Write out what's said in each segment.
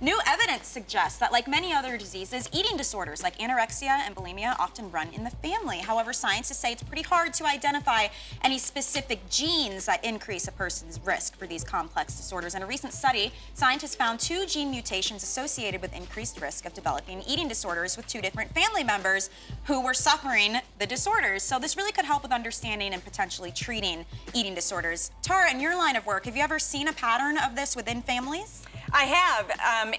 New evidence suggests that, like many other diseases, eating disorders like anorexia and bulimia often run in the family. However, scientists say it's pretty hard to identify any specific genes that increase a person's risk for these complex disorders. In a recent study, scientists found 2 gene mutations associated with increased risk of developing eating disorders with 2 different family members who were suffering the disorders. So this really could help with understanding and potentially treating eating disorders. Tara, in your line of work, have you ever seen a pattern of this within families? I have,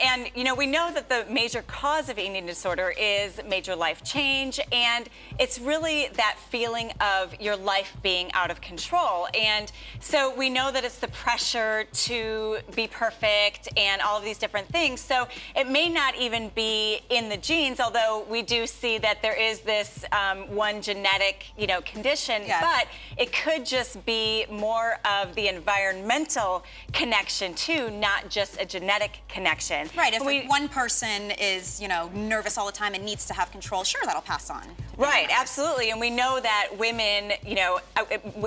and you know, we know that the major cause of eating disorder is major life change, and it's really that feeling of your life being out of control. And so we know that it's the pressure to be perfect and all of these different things. So it may not even be in the genes, although we do see that there is this one genetic, condition, but it could just be more of the environmental connection too, not just a genetic connection. Right, if one person is, nervous all the time and needs to have control, sure, that'll pass on. Right, absolutely. And we know that women,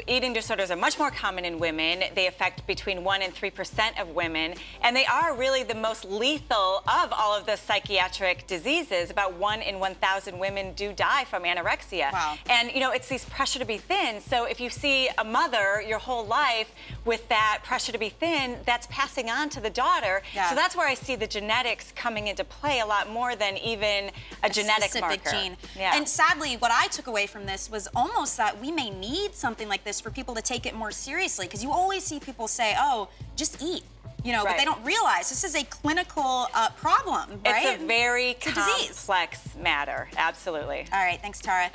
eating disorders are much more common in women. They affect between 1% and 3% of women. And they are really the most lethal of all of the psychiatric diseases. About 1 in 1,000 women do die from anorexia. Wow. And, it's this pressure to be thin. So if you see a mother your whole life with that pressure to be thin, that's passing on to the daughter. Yeah. So that's where I see the genetics coming into play a lot more than even a genetic specific marker. Gene. Yeah. And sadly, what I took away from this was almost that we may need something like this for people to take it more seriously, because you always see people say, oh, just eat. But they don't realize this is a clinical problem, right? It's a very complex matter, absolutely. All right, thanks, Tara.